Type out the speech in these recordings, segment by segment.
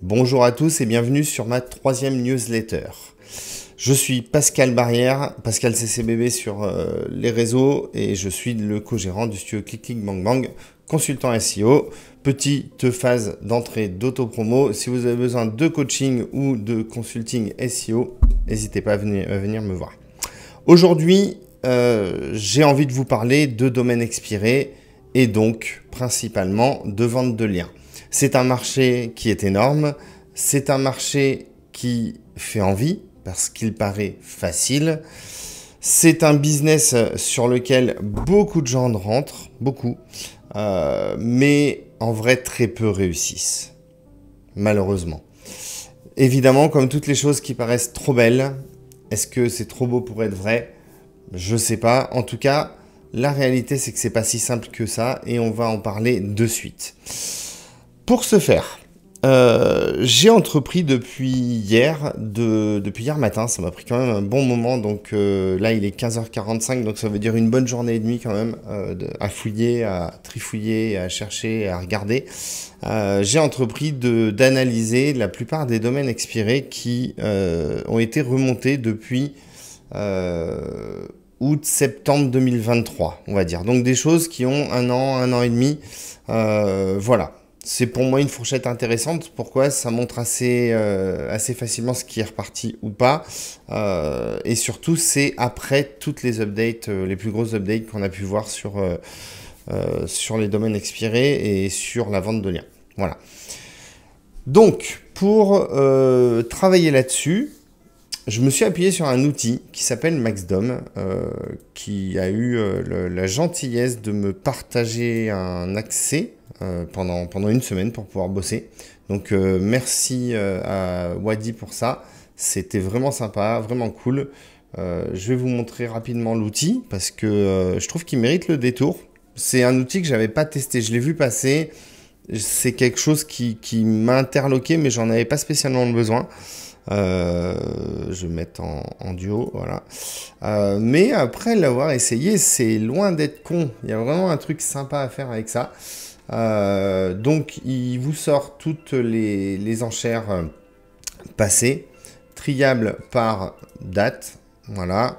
Bonjour à tous et bienvenue sur ma troisième newsletter. Je suis Pascal Barrière, Pascal CCBB sur les réseaux et je suis le co-gérant du studio Click Click Bang Bang, consultant SEO. Petite phase d'entrée d'auto-promo. Si vous avez besoin de coaching ou de consulting SEO, n'hésitez pas à venir me voir. Aujourd'hui, j'ai envie de vous parler de domaines expirés et donc principalement de vente de liens. C'est un marché qui est énorme, c'est un marché qui fait envie parce qu'il paraît facile. C'est un business sur lequel beaucoup de gens rentrent, mais en vrai très peu réussissent, malheureusement. Évidemment, comme toutes les choses qui paraissent trop belles, est-ce que c'est trop beau pour être vrai? Je sais pas. En tout cas, la réalité, c'est que c'est pas si simple que ça et on va en parler de suite. Pour ce faire, j'ai entrepris depuis hier matin, ça m'a pris quand même un bon moment, donc là il est 15h45, donc ça veut dire une bonne journée et demie quand même à fouiller, à trifouiller, à chercher, à regarder. J'ai entrepris d'analyser la plupart des domaines expirés qui ont été remontés depuis août-septembre 2023, on va dire. Donc des choses qui ont un an et demi, voilà. C'est pour moi une fourchette intéressante. Pourquoi? Ça montre assez facilement ce qui est reparti ou pas. Et surtout, c'est après toutes les updates, les plus grosses updates qu'on a pu voir sur les domaines expirés et sur la vente de liens. Voilà. Donc, pour travailler là-dessus, je me suis appuyé sur un outil qui s'appelle Maxdom, qui a eu la gentillesse de me partager un accès pendant une semaine pour pouvoir bosser. Donc merci à Wadi pour ça. C'était vraiment sympa, vraiment cool. Je vais vous montrer rapidement l'outil parce que je trouve qu'il mérite le détour. C'est un outil que j'avais pas testé. Je l'ai vu passer. C'est quelque chose qui m'a interloqué, mais j'en avais pas spécialement besoin. Je vais mettre en duo, voilà. Mais après l'avoir essayé, c'est loin d'être con. Il y a vraiment un truc sympa à faire avec ça. Donc il vous sort toutes les enchères passées, triables par date, voilà,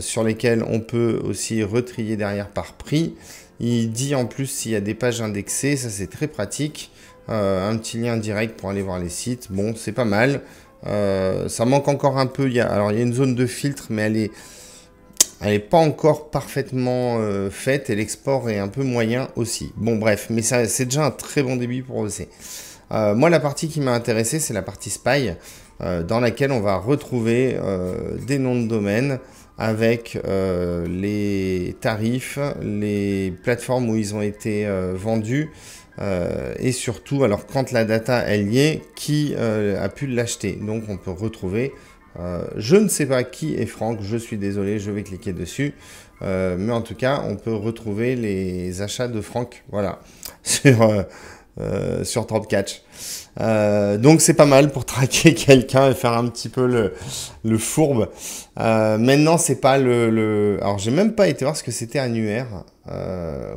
sur lesquelles on peut aussi retrier derrière par prix. Il dit en plus s'il y a des pages indexées, ça c'est très pratique. Un petit lien direct pour aller voir les sites, bon c'est pas mal. Ça manque encore un peu, il y a une zone de filtre, mais elle est pas encore parfaitement faite et l'export est un peu moyen aussi. Bon bref, mais c'est déjà un très bon début pour bosser. Moi la partie qui m'a intéressé, c'est la partie spy, dans laquelle on va retrouver des noms de domaine avec les tarifs, les plateformes où ils ont été vendus, et surtout, alors quand la data elle y est, qui a pu l'acheter. Donc on peut retrouver, je ne sais pas qui est Franck, je suis désolé, je vais cliquer dessus, mais en tout cas on peut retrouver les achats de Franck, voilà, sur Dropcatch. Donc c'est pas mal pour traquer quelqu'un et faire un petit peu le fourbe. Maintenant c'est pas alors j'ai même pas été voir ce que c'était annuaire.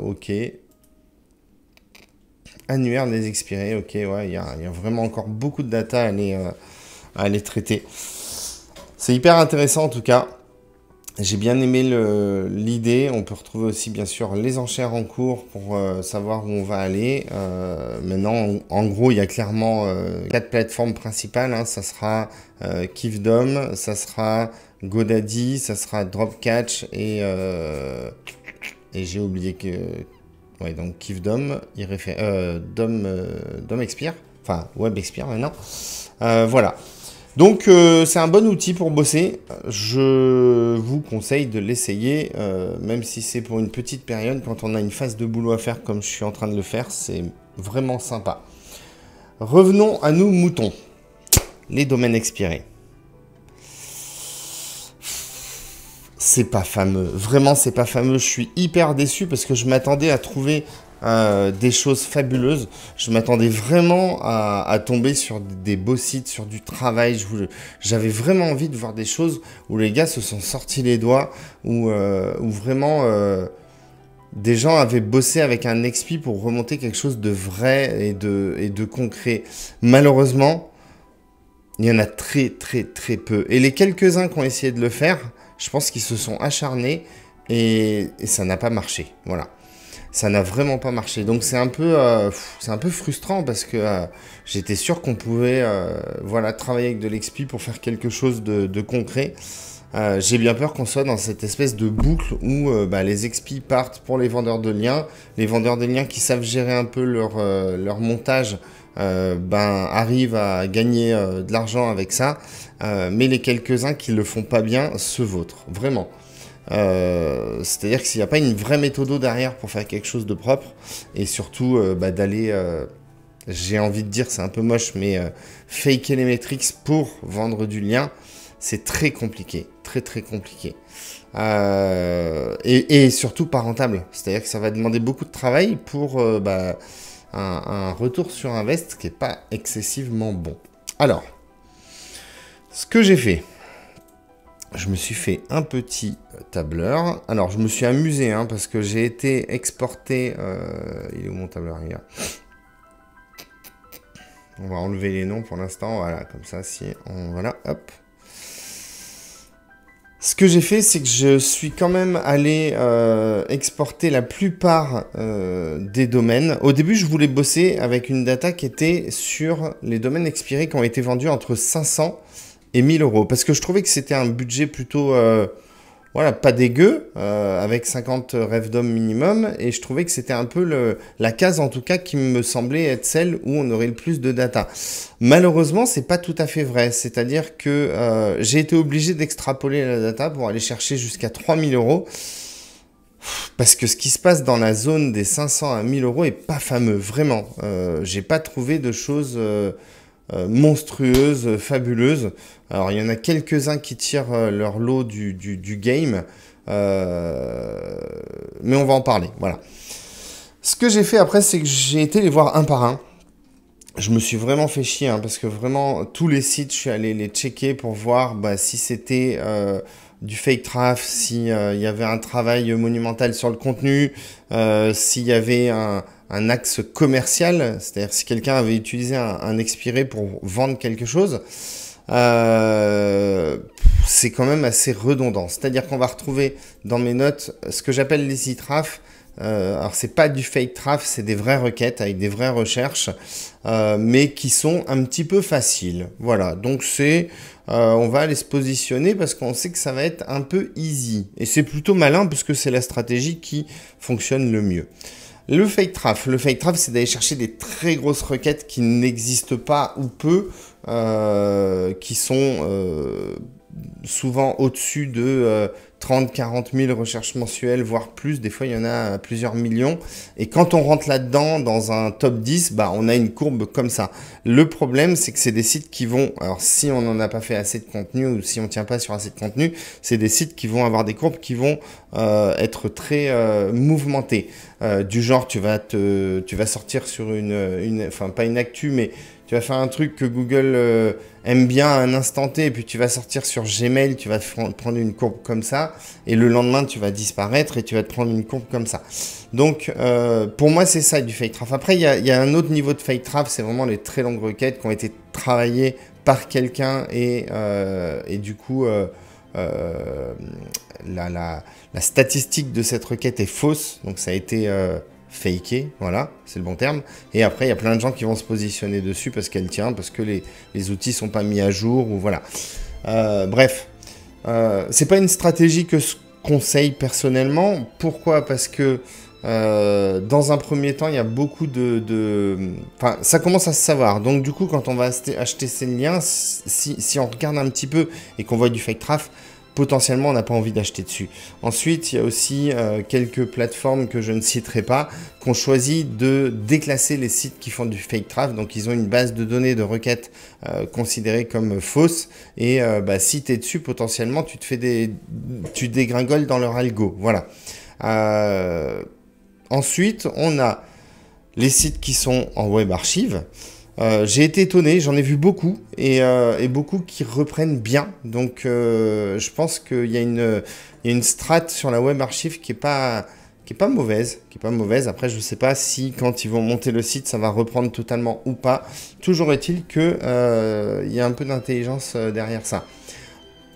Ok. Annuaire des expirés, ok, ouais, il y a vraiment encore beaucoup de data à aller traiter. C'est hyper intéressant en tout cas. J'ai bien aimé l'idée. On peut retrouver aussi bien sûr les enchères en cours pour savoir où on va aller. Maintenant, en gros, il y a clairement 4 plateformes principales. Hein. Ça sera Kifdom, ça sera GoDaddy, ça sera Dropcatch et j'ai oublié que... Ouais, donc Kifdom, Dom Expire, enfin Web Expire maintenant. Voilà. Donc c'est un bon outil pour bosser. Je vous conseille de l'essayer, même si c'est pour une petite période. Quand on a une phase de boulot à faire comme je suis en train de le faire, c'est vraiment sympa. Revenons à nous moutons. Les domaines expirés. C'est pas fameux, vraiment c'est pas fameux, je suis hyper déçu parce que je m'attendais à trouver des choses fabuleuses, je m'attendais vraiment à tomber sur des beaux sites, sur du travail, j'avais vraiment envie de voir des choses où les gars se sont sortis les doigts, où vraiment des gens avaient bossé avec un expi pour remonter quelque chose de vrai et de concret. Malheureusement, il y en a très peu. Et les quelques-uns qui ont essayé de le faire, je pense qu'ils se sont acharnés et ça n'a pas marché. Voilà. Ça n'a vraiment pas marché. Donc c'est un peu frustrant parce que j'étais sûr qu'on pouvait voilà, travailler avec de l'expi pour faire quelque chose de concret. J'ai bien peur qu'on soit dans cette espèce de boucle où les expis partent pour les vendeurs de liens. Les vendeurs de liens qui savent gérer un peu leur montage arrivent à gagner de l'argent avec ça. Mais les quelques-uns qui le font pas bien se vautrent. Vraiment. C'est-à-dire que s'il n'y a pas une vraie méthode derrière pour faire quelque chose de propre et surtout d'aller, j'ai envie de dire, c'est un peu moche, mais faker les métriques pour vendre du lien, c'est très compliqué, très compliqué. Et surtout pas rentable. C'est-à-dire que ça va demander beaucoup de travail pour un retour sur invest qui n'est pas excessivement bon. Alors, ce que j'ai fait, je me suis fait un petit tableur. Alors, je me suis amusé parce que j'ai été exporté. Il est où mon tableur? On va enlever les noms pour l'instant. Voilà, comme ça, voilà, hop. Ce que j'ai fait, c'est que je suis quand même allé exporter la plupart des domaines. Au début, je voulais bosser avec une data qui était sur les domaines expirés qui ont été vendus entre 500 et 1000 euros. Parce que je trouvais que c'était un budget plutôt, voilà, pas dégueu, avec 50 rêves d'homme minimum. Et je trouvais que c'était un peu la case, en tout cas, qui me semblait être celle où on aurait le plus de data. Malheureusement, c'est pas tout à fait vrai. C'est-à-dire que j'ai été obligé d'extrapoler la data pour aller chercher jusqu'à 3000 euros. Parce que ce qui se passe dans la zone des 500 à 1000 euros est pas fameux, vraiment. J'ai pas trouvé de choses monstrueuses, fabuleuses. Alors, il y en a quelques-uns qui tirent leur lot du game. Mais on va en parler, voilà. Ce que j'ai fait après, c'est que j'ai été les voir un par un. Je me suis vraiment fait chier, parce que vraiment, tous les sites, je suis allé les checker pour voir si c'était du fake traf, s'il y avait un travail monumental sur le contenu, s'il y avait un axe commercial, c'est-à-dire si quelqu'un avait utilisé un expiré pour vendre quelque chose. C'est quand même assez redondant. C'est-à-dire qu'on va retrouver dans mes notes ce que j'appelle les e-traf. Alors c'est pas du fake traf, c'est des vraies requêtes avec des vraies recherches, mais qui sont un petit peu faciles. Voilà, donc on va aller se positionner parce qu'on sait que ça va être un peu easy. Et c'est plutôt malin parce que c'est la stratégie qui fonctionne le mieux. Le fake traf, c'est d'aller chercher des très grosses requêtes qui n'existent pas ou peu, qui sont souvent au-dessus de 30-40 000 recherches mensuelles, voire plus. Des fois, il y en a plusieurs millions. Et quand on rentre là-dedans, dans un top 10, on a une courbe comme ça. Le problème, c'est que c'est des sites qui vont... Alors, si on n'en a pas fait assez de contenu ou si on ne tient pas sur assez de contenu, c'est des sites qui vont avoir des courbes qui vont être très mouvementées. Du genre, tu vas sortir sur enfin, pas une actu, mais... Tu vas faire un truc que Google aime bien à un instant T, et puis tu vas sortir sur Gmail, tu vas te prendre une courbe comme ça, et le lendemain, tu vas disparaître et tu vas te prendre une courbe comme ça. Donc, pour moi, c'est ça du fake traf. Après, il y a un autre niveau de fake traf, c'est vraiment les très longues requêtes qui ont été travaillées par quelqu'un, et du coup, la statistique de cette requête est fausse, donc ça a été... faké, voilà, c'est le bon terme. Et après, il y a plein de gens qui vont se positionner dessus parce qu'elle tient, parce que les outils sont pas mis à jour, ou voilà. Bref, c'est pas une stratégie que je conseille personnellement. Pourquoi? Parce que dans un premier temps, il y a beaucoup Enfin, ça commence à se savoir. Donc du coup, quand on va acheter ces liens, si on regarde un petit peu et qu'on voit du fake traf, potentiellement, on n'a pas envie d'acheter dessus. Ensuite, il y a aussi quelques plateformes que je ne citerai pas, qui ont choisi de déclasser les sites qui font du fake traf. Donc, ils ont une base de données de requêtes considérées comme fausses. Et si tu es dessus, potentiellement, tu dégringoles dans leur algo. Voilà. Ensuite, on a les sites qui sont en web archive. J'ai été étonné, j'en ai vu beaucoup et beaucoup qui reprennent bien. Donc je pense qu'il y a une strat sur la web archive qui est pas qui est pas mauvaise, Après, je sais pas si quand ils vont monter le site, ça va reprendre totalement ou pas. Toujours est-il que il y a un peu d'intelligence derrière ça.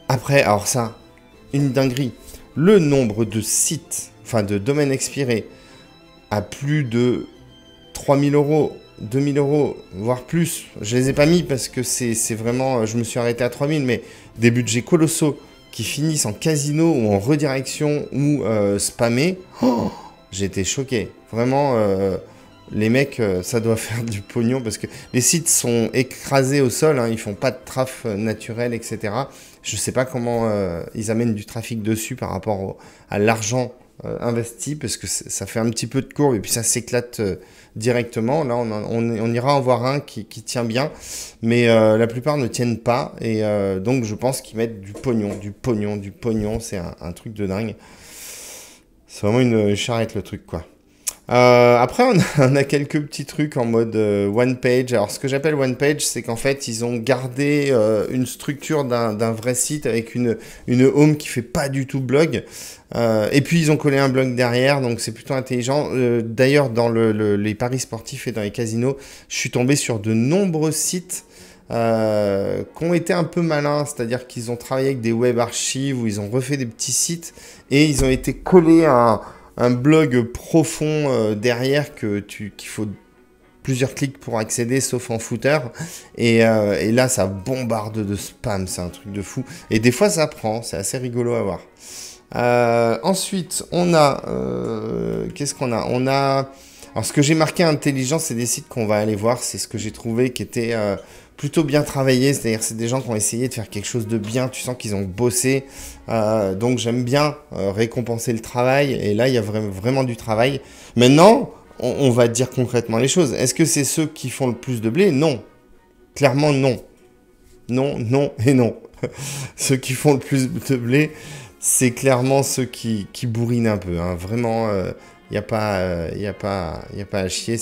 Après, alors ça, une dinguerie. Le nombre de sites, enfin de domaines expirés à plus de 3000 euros, 2000 euros, voire plus. Je les ai pas mis parce que c'est vraiment, je me suis arrêté à 3000, mais des budgets colossaux qui finissent en casino ou en redirection ou spammés. Oh, j'ai été choqué. Vraiment, les mecs, ça doit faire du pognon parce que les sites sont écrasés au sol, hein, ils font pas de traf naturel, etc. Je sais pas comment ils amènent du trafic dessus par rapport à l'argent investi parce que ça fait un petit peu de courbe et puis ça s'éclate directement. Là, on ira en voir un qui tient bien, mais la plupart ne tiennent pas et donc je pense qu'ils mettent du pognon. C'est un truc de dingue. C'est vraiment une charrette le truc, quoi. Après, on a quelques petits trucs en mode one page. Alors, ce que j'appelle one page, c'est qu'en fait, ils ont gardé une structure d'un vrai site avec une home qui fait pas du tout blog. Et puis, ils ont collé un blog derrière, donc c'est plutôt intelligent. D'ailleurs, dans les paris sportifs et dans les casinos, je suis tombé sur de nombreux sites qui ont été un peu malins, c'est-à-dire qu'ils ont travaillé avec des web archives ou ils ont refait des petits sites et ils ont été collés à un blog profond derrière qu'il faut plusieurs clics pour accéder, sauf en footer. Et là, ça bombarde de spam, c'est un truc de fou. Et des fois, ça prend, c'est assez rigolo à voir. Ensuite, on a... qu'est-ce qu'on a? On a... Alors, ce que j'ai marqué intelligent, c'est des sites qu'on va aller voir. C'est ce que j'ai trouvé qui était plutôt bien travaillé. C'est-à-dire, c'est des gens qui ont essayé de faire quelque chose de bien. Tu sens qu'ils ont bossé. Donc, j'aime bien récompenser le travail. Et là, il y a vraiment du travail. Maintenant, on va dire concrètement les choses. Est-ce que c'est ceux qui font le plus de blé? Non. Clairement, non. Non, non et non. Ceux qui font le plus de blé, c'est clairement ceux qui bourrinent un peu. Hein. Vraiment... il n'y a pas à chier,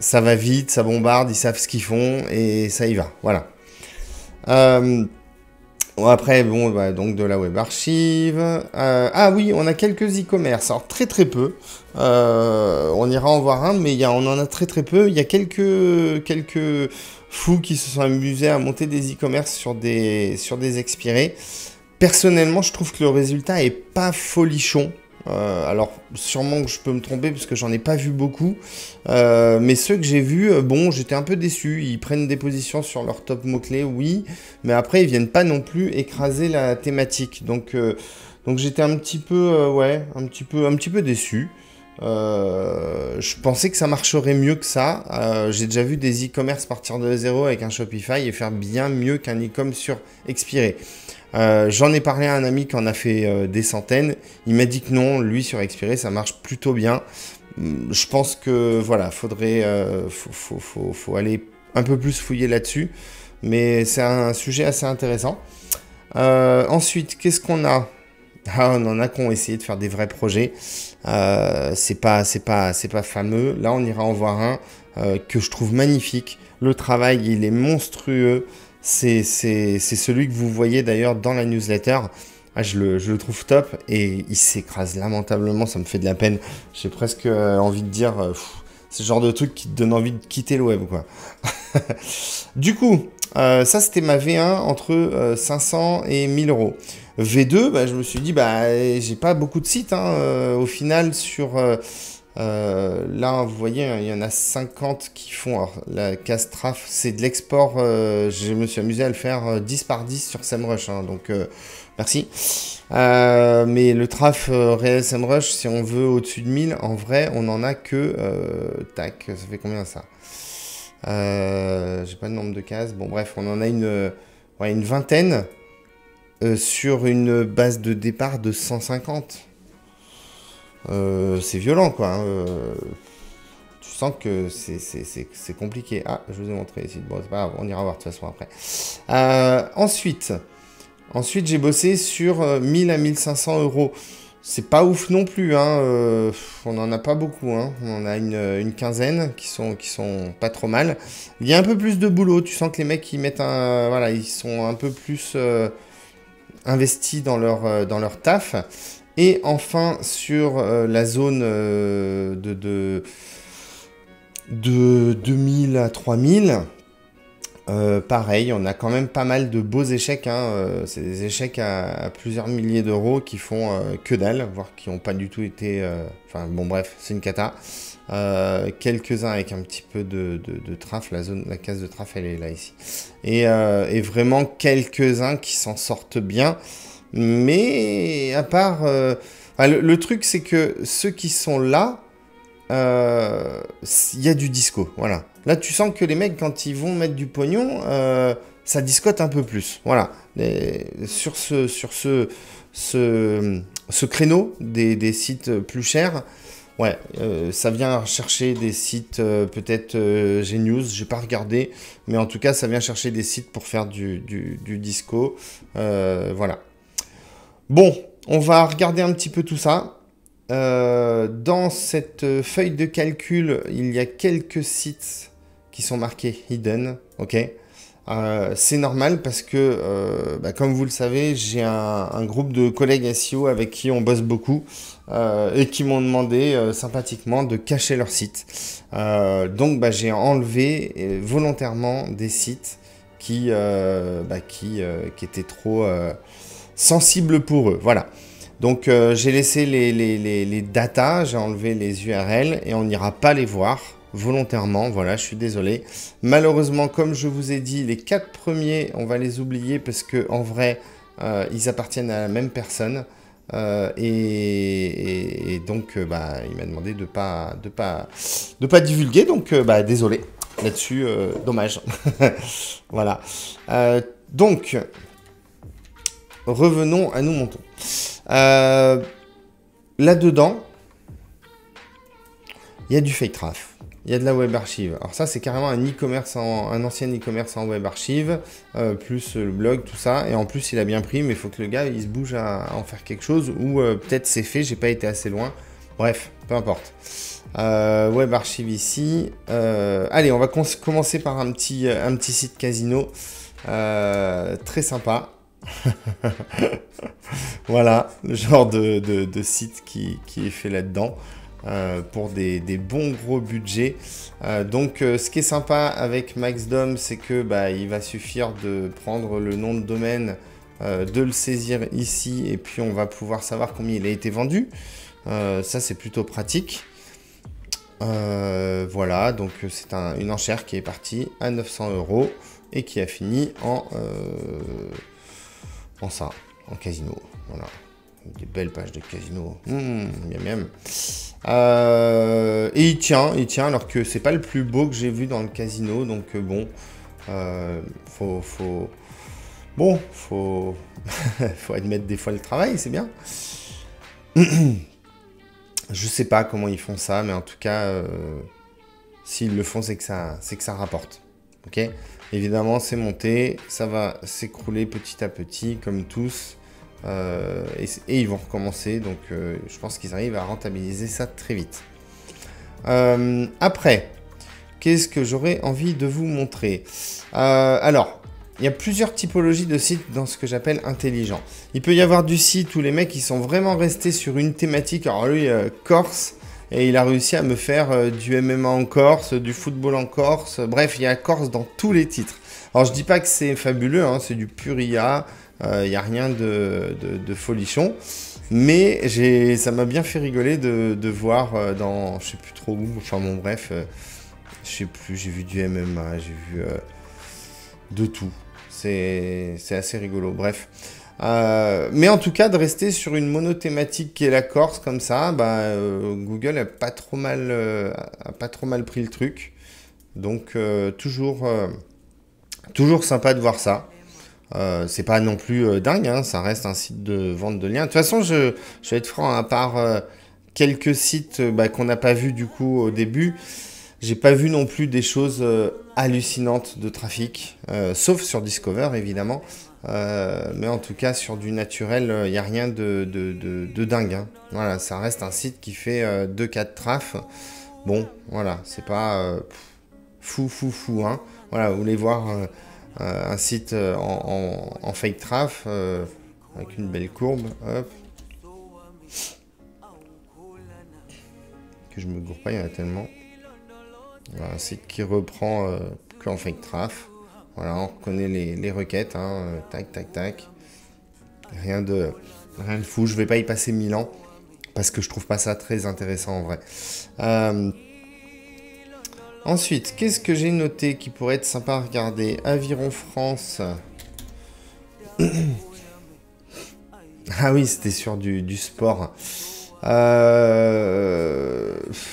ça va vite, ça bombarde, ils savent ce qu'ils font et ça y va, voilà. Après, bon, bah, donc de la web archive. Ah oui, on a quelques e-commerce, alors très peu. On ira en voir un, mais on en a très peu. Il y a quelques fous qui se sont amusés à monter des e-commerce sur des expirés. Personnellement, je trouve que le résultat est pas folichon. Alors sûrement que je peux me tromper parce que j'en ai pas vu beaucoup, mais ceux que j'ai vus, bon, j'étais un peu déçu. Ils prennent des positions sur leur top mots-clés, oui, mais après ils viennent pas non plus écraser la thématique. Donc j'étais un petit peu, un petit peu déçu. Je pensais que ça marcherait mieux que ça. J'ai déjà vu des e-commerce partir de zéro avec un Shopify et faire bien mieux qu'un e-com sur expiré. J'en ai parlé à un ami qui en a fait des centaines. Il m'a dit que non, lui sur expiré, ça marche plutôt bien. Je pense que voilà, faudrait, faut aller un peu plus fouiller là-dessus. Mais c'est un sujet assez intéressant. Ensuite, qu'est-ce qu'on a? Ah, on en a qui ont essayé de faire des vrais projets. C'est pas fameux. Là, on ira en voir un que je trouve magnifique. Le travail, il est monstrueux. C'est celui que vous voyez d'ailleurs dans la newsletter. Ah, je le trouve top et il s'écrase lamentablement, ça me fait de la peine. J'ai presque envie de dire, c'est le genre de truc qui te donne envie de quitter le web, quoi. Du coup, ça c'était ma V1 entre 500 et 1000 euros. V2, bah, je me suis dit, bah, j'ai pas beaucoup de sites hein, au final sur... là, vous voyez, il y en a 50 qui font. Alors, la Castraf, c'est de l'export. Je me suis amusé à le faire 10 par 10 sur SEMrush. Hein, donc, merci. Mais le traf réel SEMrush, si on veut au-dessus de 1000, en vrai, on n'en a que... tac, ça fait combien ça? J'ai pas le nombre de cases. Bon, bref, on en a une vingtaine sur une base de départ de 150. C'est violent quoi. Hein. Tu sens que c'est compliqué. Ah, je vous ai montré ici. Bon, c'est pas grave, on ira voir de toute façon après. Ensuite, j'ai bossé sur 1000 à 1500 euros. C'est pas ouf non plus. Hein. On n'en a pas beaucoup. Hein. On en a une quinzaine qui sont pas trop mal. Il y a un peu plus de boulot. Tu sens que les mecs ils mettent ils sont un peu plus investis dans leur taf. Et enfin, sur la zone de 2000 à 3000, pareil, on a quand même pas mal de beaux échecs. Hein, c'est des échecs à plusieurs milliers d'euros qui font que dalle, voire qui n'ont pas du tout été... Enfin bon bref, c'est une cata. Quelques-uns avec un petit peu de traf, la case de traf elle est là ici. Et vraiment quelques-uns qui s'en sortent bien. Mais à part... le truc c'est que ceux qui sont là, il y a du disco, voilà. Là, tu sens que les mecs, quand ils vont mettre du pognon, ça discote un peu plus. Voilà. Sur ce créneau des sites plus chers, ouais, ça vient chercher des sites peut-être Genius, j'ai pas regardé, mais en tout cas, ça vient chercher des sites pour faire du disco. Voilà. Bon, on va regarder un petit peu tout ça. Dans cette feuille de calcul, il y a quelques sites qui sont marqués hidden, ok. C'est normal parce que, comme vous le savez, j'ai un groupe de collègues SEO avec qui on bosse beaucoup et qui m'ont demandé sympathiquement de cacher leur site. Donc, j'ai enlevé volontairement des sites qui étaient trop sensibles pour eux. Voilà. Donc, j'ai laissé les datas, j'ai enlevé les URL et on n'ira pas les voir volontairement. Voilà, je suis désolé. Malheureusement, comme je vous ai dit, les 4 premiers, on va les oublier parce que en vrai, ils appartiennent à la même personne. Et donc, il m'a demandé de pas divulguer. Donc, désolé. Là-dessus, dommage. Voilà. Donc, revenons à nos montons. Là-dedans, il y a du fake traf, il y a de la web archive. Alors ça, c'est carrément un ancien e-commerce en web archive, plus le blog, tout ça. Et en plus, il a bien pris, mais il faut que le gars, il se bouge à en faire quelque chose. Ou peut-être c'est fait, j'ai pas été assez loin. Bref, peu importe. Web archive ici. Allez, on va commencer par un petit site casino. Très sympa. Voilà, le genre de site qui est fait là-dedans pour des bons gros budgets. Donc, ce qui est sympa avec Maxdom, c'est que il va suffire de prendre le nom de domaine, de le saisir ici, et puis on va pouvoir savoir combien il a été vendu. Ça, c'est plutôt pratique. Voilà, donc c'est une enchère qui est partie à 900 € et qui a fini en casino. Voilà, des belles pages de casino. Miam. Et il tient alors que c'est pas le plus beau que j'ai vu dans le casino. Donc faut admettre des fois le travail, c'est bien. Je sais pas comment ils font ça, mais en tout cas, s'ils le font, c'est que ça rapporte. Ok. Évidemment, c'est monté, ça va s'écrouler petit à petit, comme tous, et ils vont recommencer. Donc, je pense qu'ils arrivent à rentabiliser ça très vite. Après, qu'est-ce que j'aurais envie de vous montrer? Alors, il y a plusieurs typologies de sites dans ce que j'appelle intelligent. Il peut y avoir du site où les mecs ils sont vraiment restés sur une thématique. Alors lui, Corse, et il a réussi à me faire du MMA en Corse, du football en Corse. Bref, il y a Corse dans tous les titres. Alors je dis pas que c'est fabuleux, hein, c'est du pur IA. Il n'y a rien de folichon. Mais ça m'a bien fait rigoler de voir dans, je sais plus trop où, enfin bon bref, je sais plus, j'ai vu du MMA, j'ai vu de tout. C'est assez rigolo, bref. Mais en tout cas, de rester sur une monothématique qui est la Corse, comme ça, Google a pas trop mal pris le truc. Donc, toujours sympa de voir ça. C'est pas non plus dingue, hein, ça reste un site de vente de liens. De toute façon, je vais être franc, à part quelques sites qu'on n'a pas vu du coup au début, j'ai pas vu non plus des choses hallucinantes de trafic, sauf sur Discover évidemment. Mais en tout cas, sur du naturel, il n'y a rien de dingue. Hein. Voilà, ça reste un site qui fait 2-4 traf. Bon, voilà, c'est pas fou. Hein. Voilà, vous voulez voir un site en fake traf avec une belle courbe. Hop. Que je me gourre pas, il y en a tellement. Voilà, un site qui reprend que en fake traf. Voilà, on reconnaît les requêtes, hein, tac, tac, tac. Rien de fou, je vais pas y passer 1000 ans, parce que je trouve pas ça très intéressant en vrai. Ensuite, qu'est-ce que j'ai noté qui pourrait être sympa à regarder? Aviron France. Ah oui, c'était sur du sport.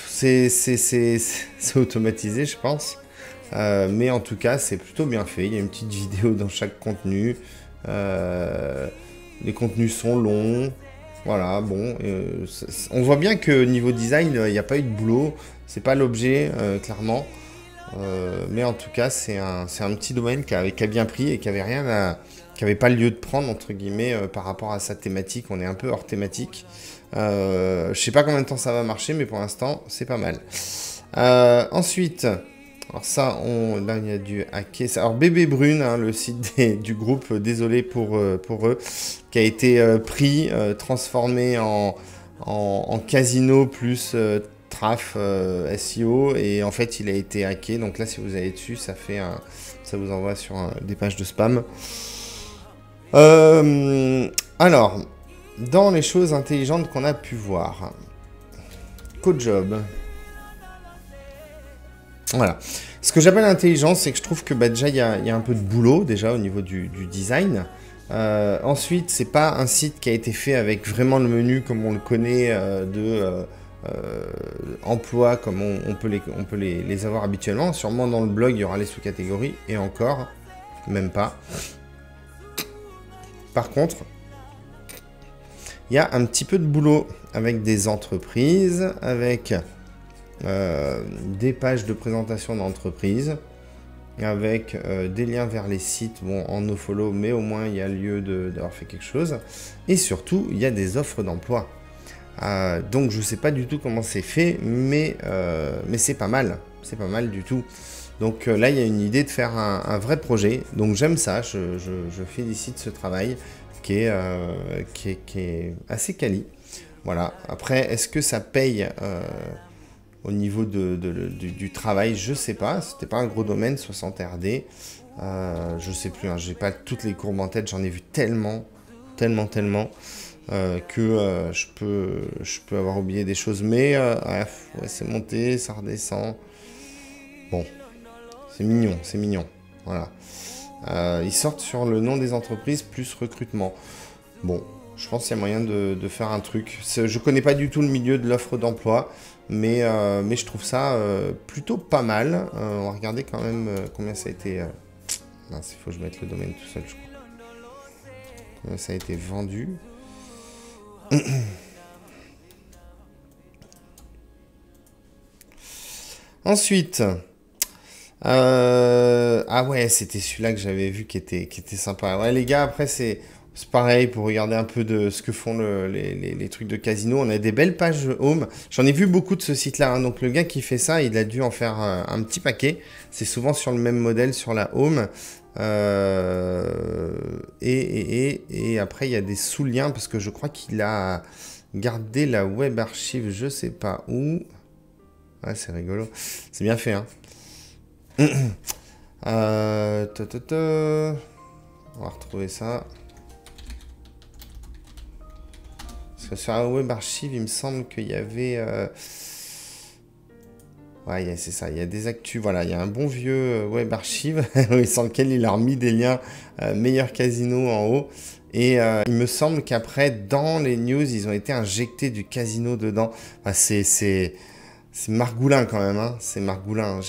C'est automatisé, je pense. Mais en tout cas, c'est plutôt bien fait. Il y a une petite vidéo dans chaque contenu. Les contenus sont longs. Voilà, bon. On voit bien que niveau design, il n'y a pas eu de boulot. C'est pas l'objet, clairement. Mais en tout cas, c'est un petit domaine qui a bien pris et qui avait pas lieu de prendre, entre guillemets, par rapport à sa thématique. On est un peu hors thématique. Je sais pas combien de temps ça va marcher, mais pour l'instant, c'est pas mal. Ensuite, alors ça, là, il y a du hacker. Alors, Bébé Brune, hein, le site du groupe, désolé pour eux, qui a été pris, transformé en casino plus traf SEO, et en fait, il a été hacké. Donc là, si vous allez dessus, ça vous envoie sur des pages de spam. Alors, dans les choses intelligentes qu'on a pu voir, CodeJob. Voilà. Ce que j'appelle intelligent, c'est que je trouve que déjà, il y a un peu de boulot, déjà, au niveau du design. Ensuite, c'est pas un site qui a été fait avec vraiment le menu comme on le connaît emploi, comme on peut les avoir habituellement. Sûrement, dans le blog, il y aura les sous-catégories, et encore, même pas. Par contre, il y a un petit peu de boulot avec des entreprises, avec des pages de présentation d'entreprise, avec des liens vers les sites, bon, en nofollow, mais au moins il y a lieu d'avoir fait quelque chose. Et surtout, il y a des offres d'emploi. Donc je ne sais pas du tout comment c'est fait, mais c'est pas mal. C'est pas mal du tout. Donc là, il y a une idée de faire un vrai projet. Donc j'aime ça, je félicite ce travail qui est assez quali. Voilà. Après, est-ce que ça paye au niveau du travail? Je sais pas. C'était pas un gros domaine, 60 RD. Je sais plus, hein, j'ai pas toutes les courbes en tête. J'en ai vu tellement que je peux avoir oublié des choses. Mais ouais, c'est monté, ça redescend. Bon. C'est mignon, voilà. Ils sortent sur le nom des entreprises plus recrutement. Bon, je pense qu'il y a moyen de faire un truc. Je connais pas du tout le milieu de l'offre d'emploi, mais je trouve ça plutôt pas mal. On va regarder quand même combien ça a été... Mince, il faut que je mette le domaine tout seul, je crois. Combien ça a été vendu. Ensuite... Ah ouais, c'était celui-là que j'avais vu qui était sympa. Ouais, les gars, après, c'est pareil pour regarder un peu de ce que font les trucs de casino. On a des belles pages home. J'en ai vu beaucoup de ce site-là, hein. Donc le gars qui fait ça, il a dû en faire un petit paquet. C'est souvent sur le même modèle sur la home. Et après, il y a des sous-liens parce que je crois qu'il a gardé la web archive, je sais pas où. Ouais, c'est rigolo. C'est bien fait, hein. On va retrouver ça. Parce que sur la web archive, il me semble qu'il y avait... Ouais, c'est ça, il y a des actus. Voilà, il y a un bon vieux web archive sur lequel il a remis des liens meilleur casino en haut. Et il me semble qu'après, dans les news, ils ont été injectés du casino dedans. Enfin, c'est margoulin quand même, hein. C'est margoulin.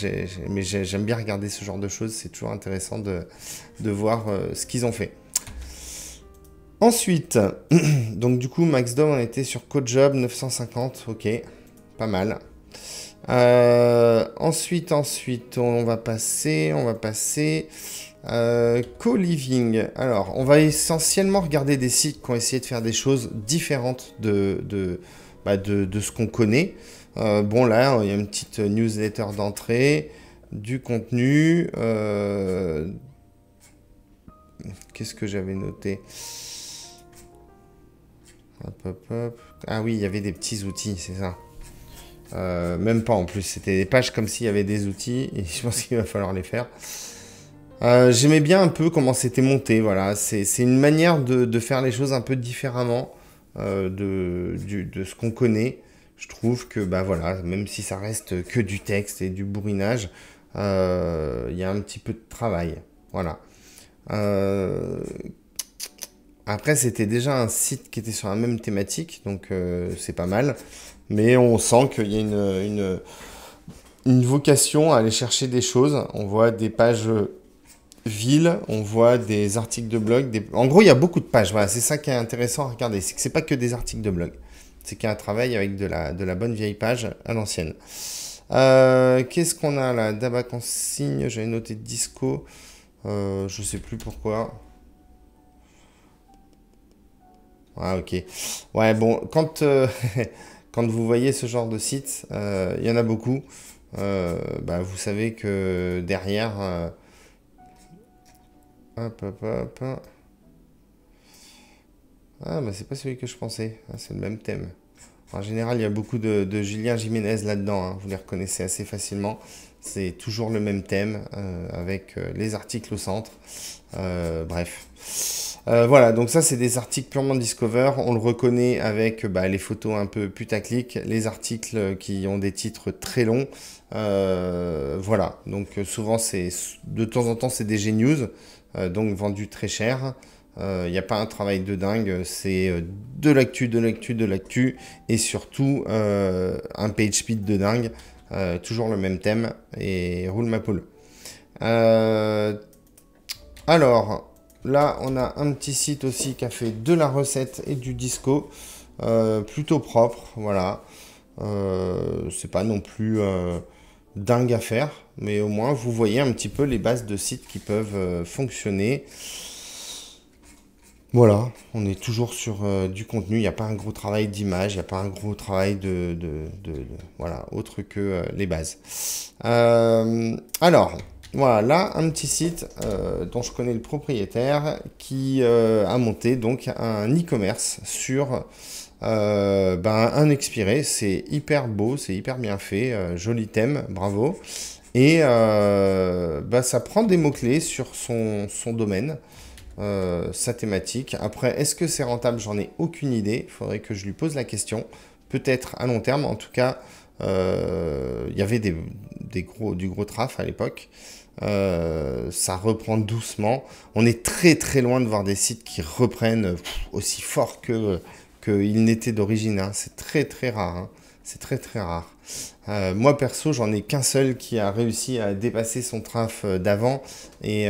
Mais j'aime bien regarder ce genre de choses. C'est toujours intéressant de voir ce qu'ils ont fait. Ensuite, donc du coup, Maxdom, on était sur CodeJob 950. Ok, pas mal. Ensuite, on va passer Co-living. Alors, on va essentiellement regarder des sites qui ont essayé de faire des choses différentes de ce qu'on connaît. Bon, là, il y a une petite newsletter d'entrée, du contenu. Qu'est-ce que j'avais noté? Hop, hop, hop. Ah oui, il y avait des petits outils, c'est ça. Même pas en plus, c'était des pages comme s'il y avait des outils, et je pense qu'il va falloir les faire. J'aimais bien un peu comment c'était monté, voilà. C'est une manière de faire les choses un peu différemment de ce qu'on connaît. Je trouve que, bah voilà, même si ça reste que du texte et du bourrinage, il y a un petit peu de travail. Voilà. Euh, Après, c'était déjà un site qui était sur la même thématique, donc c'est pas mal. Mais on sent qu'il y a une vocation à aller chercher des choses. On voit des pages villes, on voit des articles de blog. En gros, il y a beaucoup de pages. Voilà, c'est ça qui est intéressant à regarder. C'est que c'est pas que des articles de blog. C'est qu'il y a un travail avec de la bonne vieille page à l'ancienne. Qu'est-ce qu'on a là? D'abord en signe, j'avais noté disco. Je sais plus pourquoi. Ah, ok. Ouais, bon, quand vous voyez ce genre de site, il y en a beaucoup. Bah, vous savez que derrière, hop, hop, hop. Ah, bah, c'est pas celui que je pensais. Ah, c'est le même thème. En général, il y a beaucoup de Julien Jiménez là-dedans, hein. Vous les reconnaissez assez facilement. C'est toujours le même thème, avec les articles au centre. Bref. Voilà, donc ça, c'est des articles purement Discover. On le reconnaît avec bah, les photos un peu putaclic, les articles qui ont des titres très longs. Voilà, donc souvent, de temps en temps, c'est des G-News, donc vendus très cher. Il n'y a pas un travail de dingue, c'est de l'actu, de l'actu, de l'actu, et surtout un page speed de dingue, toujours le même thème, et roule ma poule. Euh, alors, là, on a un petit site aussi qui a fait de la recette et du disco, plutôt propre, voilà. C'est pas non plus dingue à faire, mais au moins vous voyez un petit peu les bases de sites qui peuvent fonctionner. Voilà, on est toujours sur du contenu, il n'y a pas un gros travail d'image, il n'y a pas un gros travail voilà, autre que les bases. Alors, voilà, là, un petit site dont je connais le propriétaire qui a monté donc un e-commerce sur ben, un expiré. C'est hyper beau, c'est hyper bien fait, joli thème, bravo. Et bah, ça prend des mots-clés sur son domaine, sa thématique. Après, est-ce que c'est rentable? J'en ai aucune idée. Il faudrait que je lui pose la question. Peut-être à long terme. En tout cas, il y avait du gros traf à l'époque. Ça reprend doucement. On est très très loin de voir des sites qui reprennent aussi fort qu'ils n'étaient d'origine, hein. C'est très très rare, hein. C'est très très rare. Moi perso, j'en ai qu'un seul qui a réussi à dépasser son traf d'avant et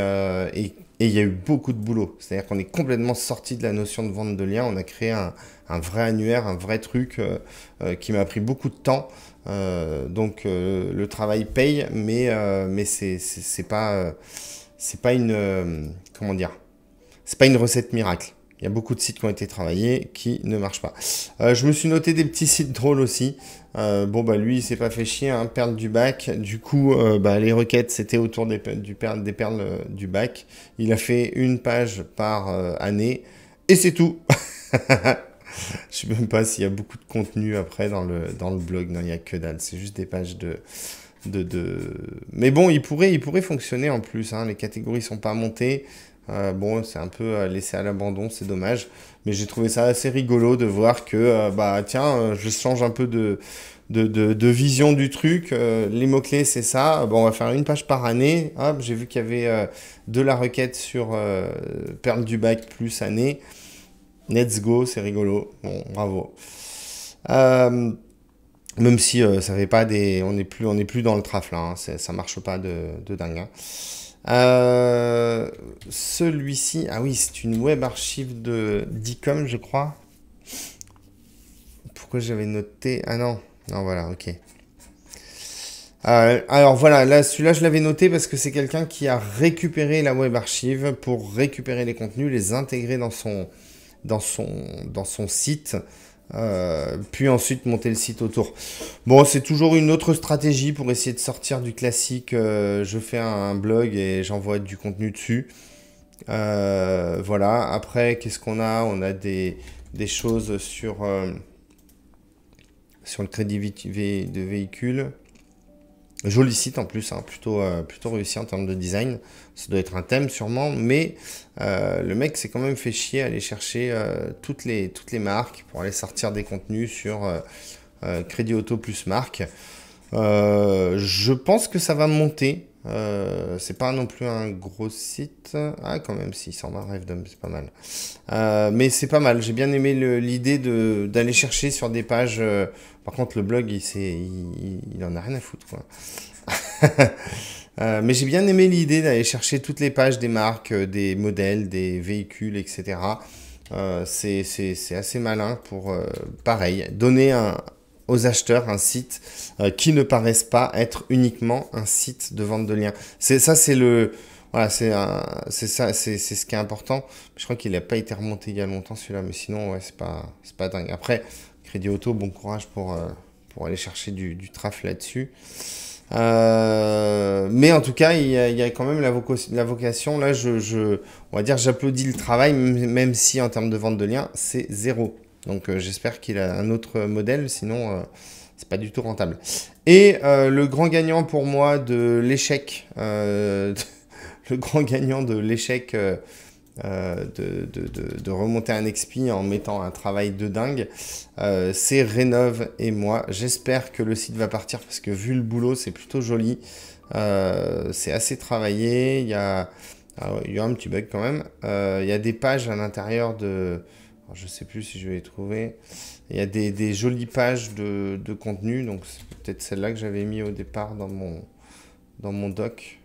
il y a eu beaucoup de boulot. C'est-à-dire qu'on est complètement sorti de la notion de vente de liens. On a créé un vrai annuaire, un vrai truc qui m'a pris beaucoup de temps. Donc le travail paye, mais c'est pas une comment dire, c'est pas une recette miracle. Il y a beaucoup de sites qui ont été travaillés qui ne marchent pas. Je me suis noté des petits sites drôles aussi. Bon bah lui il s'est pas fait chier, hein, perles du bac. Du coup bah, les requêtes c'était autour des perles du bac. Il a fait une page par année et c'est tout. Je sais même pas s'il y a beaucoup de contenu après dans le blog. Non, il y a que dalle. C'est juste des pages de... Mais bon, il pourrait fonctionner en plus, hein. Les catégories sont pas montées. Bon, c'est un peu laissé à l'abandon, c'est dommage. Mais j'ai trouvé ça assez rigolo de voir que, bah tiens, je change un peu de vision du truc. Les mots-clés, c'est ça. Bon, on va faire une page par année. Hop, j'ai vu qu'il y avait de la requête sur Perle du bac plus année. Let's go, c'est rigolo. Bon, bravo. Euh, Même si ça fait pas des, on n'est plus dans le traf là, hein. Ça marche pas de dingue, hein. Celui-ci, ah oui, c'est une web archive de d'Ecom, je crois. Pourquoi j'avais noté? Ah non, non voilà, ok. Alors voilà, là celui-là je l'avais noté parce que c'est quelqu'un qui a récupéré la web archive pour récupérer les contenus, les intégrer dans son, dans son site, puis ensuite monter le site autour. Bon, c'est toujours une autre stratégie pour essayer de sortir du classique. Je fais un blog et j'envoie du contenu dessus. Voilà. Après, qu'est-ce qu'on a? On a des choses sur le crédit de véhicule. Joli site en plus, hein, plutôt réussi en termes de design. Ça doit être un thème sûrement, mais le mec s'est quand même fait chier à aller chercher toutes les marques pour aller sortir des contenus sur Crédit Auto plus marque. Je pense que ça va monter. C'est pas non plus un gros site. Ah, quand même, si, 120 Revdom, c'est pas mal. Mais c'est pas mal. J'ai bien aimé l'idée d'aller chercher sur des pages. Par contre, le blog, il en a rien à foutre, quoi. Mais j'ai bien aimé l'idée d'aller chercher toutes les pages des marques, des modèles, des véhicules, etc. C'est assez malin pour, pareil, donner aux acheteurs un site qui ne paraisse pas être uniquement un site de vente de liens. Voilà, c'est ce qui est important. Je crois qu'il n'a pas été remonté il y a longtemps celui-là, mais sinon, ouais, c'est pas dingue. Après, Crédit Auto, bon courage pour aller chercher du traf là-dessus. Mais en tout cas, il y a quand même la vocation. Là, on va dire, j'applaudis le travail, même si en termes de vente de liens, c'est 0. Donc, j'espère qu'il a un autre modèle, sinon, c'est pas du tout rentable. Et le grand gagnant pour moi de l'échec, le grand gagnant de l'échec de remonter un XP en mettant un travail de dingue, c'est Rénov et moi. J'espère que le site va partir parce que vu le boulot, c'est plutôt joli. C'est assez travaillé. Il y a un petit bug quand même. Il y a des pages à l'intérieur de... Alors, je sais plus si je vais les trouver. Il y a des jolies pages de contenu. Donc c'est peut-être celle-là que j'avais mis au départ dans mon doc.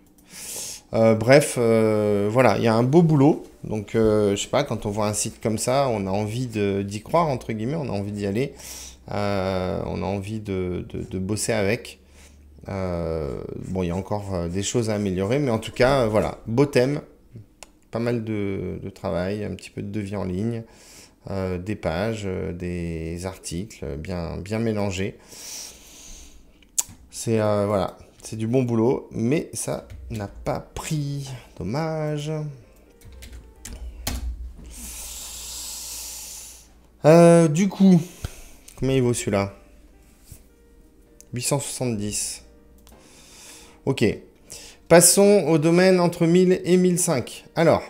Bref, voilà, il y a un beau boulot. Donc, je sais pas, quand on voit un site comme ça, on a envie d'y croire, entre guillemets, on a envie d'y aller. On a envie de bosser avec. Bon, il y a encore des choses à améliorer, mais en tout cas, voilà, beau thème. Pas mal de travail, un petit peu de devis en ligne, des pages, des articles bien mélangés. C'est voilà, c'est du bon boulot, mais ça n'a pas pris. Dommage. Du coup, combien il vaut celui-là? 870. Ok. Passons au domaine entre 1000 et 1005. Alors,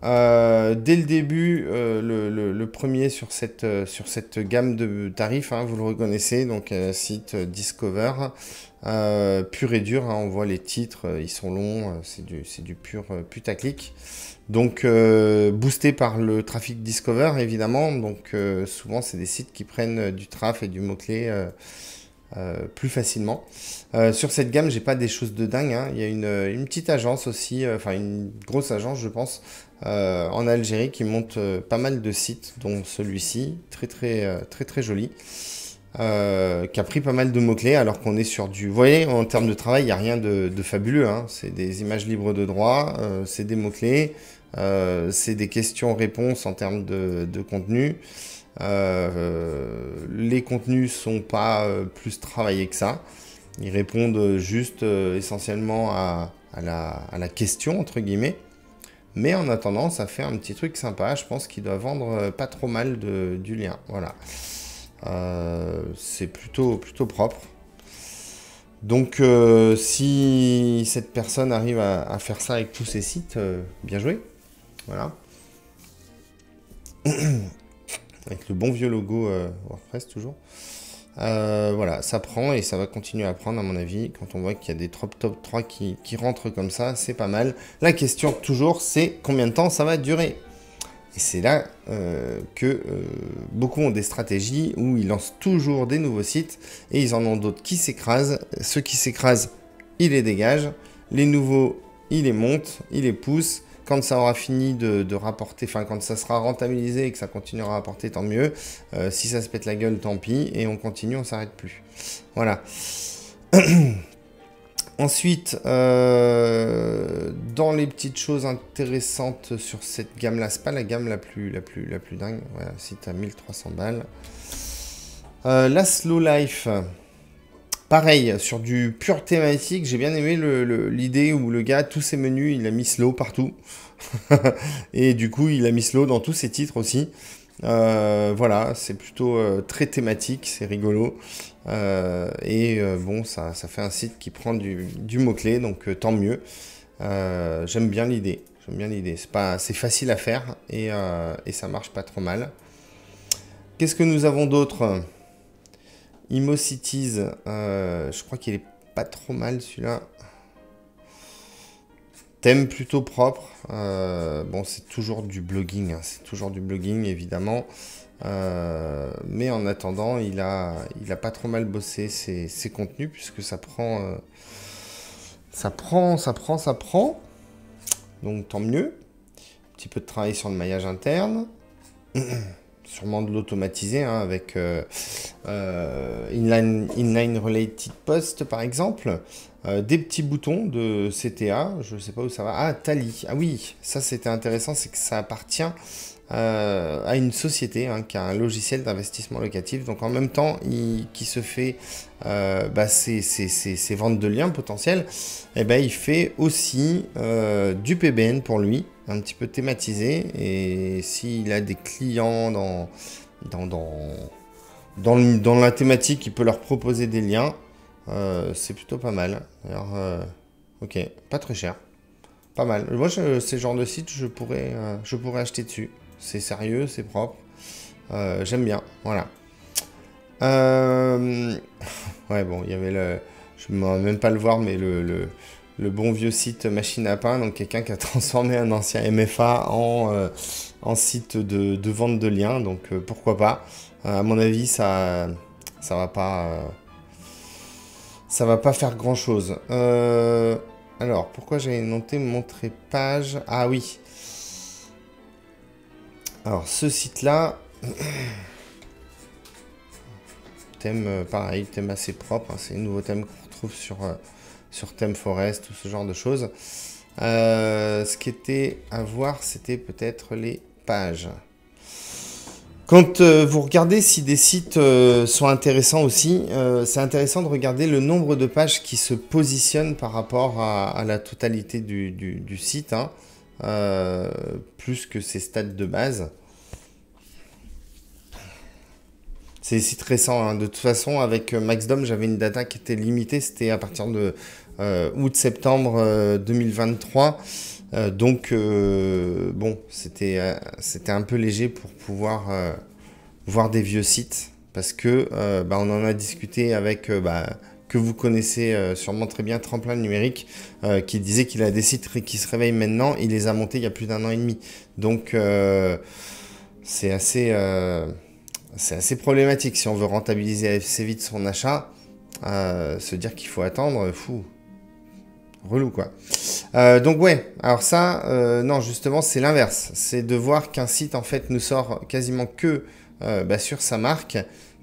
dès le début, le premier sur cette gamme de tarifs, hein, vous le reconnaissez, donc site Discover, pur et dur, hein, on voit les titres, ils sont longs, c'est du pur putaclic. Donc boosté par le trafic Discover évidemment, donc souvent c'est des sites qui prennent du traf et du mot-clé plus facilement. Sur cette gamme, j'ai pas des choses de dingue, hein. Il y a une petite agence aussi, enfin une grosse agence je pense, en Algérie qui monte pas mal de sites, dont celui-ci, très joli, qui a pris pas mal de mots-clés alors qu'on est sur du... Vous voyez, en termes de travail, il n'y a rien de fabuleux, hein. C'est des images libres de droit, c'est des mots-clés, c'est des questions-réponses en termes de contenu. Les contenus sont pas plus travaillés que ça. Ils répondent juste essentiellement à la question, entre guillemets. Mais en attendant, ça fait un petit truc sympa. Je pense qu'il doit vendre pas trop mal du lien. Voilà. C'est plutôt propre. Donc, si cette personne arrive à faire ça avec tous ses sites, bien joué. Voilà. Avec le bon vieux logo WordPress toujours. Voilà, ça prend et ça va continuer à prendre à mon avis. Quand on voit qu'il y a des top 3 qui rentrent comme ça, c'est pas mal. La question toujours, c'est combien de temps ça va durer? Et c'est là que beaucoup ont des stratégies où ils lancent toujours des nouveaux sites et ils en ont d'autres qui s'écrasent. Ceux qui s'écrasent, ils les dégagent. Les nouveaux, ils les montent, ils les poussent. Quand ça aura fini de rapporter, enfin quand ça sera rentabilisé et que ça continuera à rapporter, tant mieux. Si ça se pète la gueule, tant pis. Et on continue, on s'arrête plus. Voilà. Ensuite, dans les petites choses intéressantes sur cette gamme-là, c'est pas la gamme la plus dingue. Voilà, site à 1300 balles. La Slow Life. Pareil, sur du pur thématique, j'ai bien aimé l'idée où le gars, tous ses menus, il a mis slow partout. Et du coup, il a mis slow dans tous ses titres aussi. Voilà, c'est plutôt très thématique, c'est rigolo. Bon, ça fait un site qui prend du mot-clé, donc tant mieux. J'aime bien l'idée. J'aime bien l'idée. C'est facile à faire et ça marche pas trop mal. Qu'est-ce que nous avons d'autre? ImoCities, je crois qu'il est pas trop mal celui-là. Thème plutôt propre. Bon, c'est toujours du blogging, hein, c'est toujours du blogging évidemment. Mais en attendant, il a pas trop mal bossé ses contenus puisque ça prend. Ça prend. Donc tant mieux. Un petit peu de travail sur le maillage interne. Sûrement de l'automatiser hein, avec inline related post par exemple. Des petits boutons de CTA, je ne sais pas où ça va. Ah, Tally. Ah oui, ça c'était intéressant, c'est que ça appartient à une société hein, qui a un logiciel d'investissement locatif. Donc en même temps, qui se fait ses ventes de liens potentiels, et ben, il fait aussi du PBN pour lui, un petit peu thématisé. Et s'il a des clients dans la thématique, il peut leur proposer des liens. C'est plutôt pas mal. Alors, ok, pas très cher. Pas mal. Moi, ces genres de sites, je pourrais acheter dessus. C'est sérieux, c'est propre. J'aime bien. Voilà. Ouais, bon, il y avait je ne vais même pas le voir, mais le bon vieux site Machine à pain. Donc, quelqu'un qui a transformé un ancien MFA en site de vente de liens. Donc, pourquoi pas. À mon avis, ça va pas. Ça va pas faire grand chose. Alors, pourquoi j'avais noté montrer page? Ah oui. Alors, ce site-là, thème pareil, thème assez propre. Hein, c'est un nouveau thème qu'on retrouve sur Theme Forest ou ce genre de choses. Ce qui était à voir, c'était peut-être les pages. Quand vous regardez si des sites sont intéressants aussi, c'est intéressant de regarder le nombre de pages qui se positionnent par rapport à la totalité du site, hein, plus que ses stats de base. C'est des sites récents, hein. De toute façon, avec Maxdom, j'avais une data qui était limitée, c'était à partir de août-septembre 2023. Donc, bon, c'était un peu léger pour pouvoir voir des vieux sites. Parce que on en a discuté avec, que vous connaissez sûrement très bien, Tremplin Numérique, qui disait qu'il a des sites qui se réveillent maintenant. Il les a montés il y a plus d'1 an et demi. Donc, c'est assez problématique. Si on veut rentabiliser assez vite son achat, se dire qu'il faut attendre, fou. Relou quoi. Donc ouais, alors ça, non justement c'est l'inverse. C'est de voir qu'un site en fait ne sort quasiment que sur sa marque,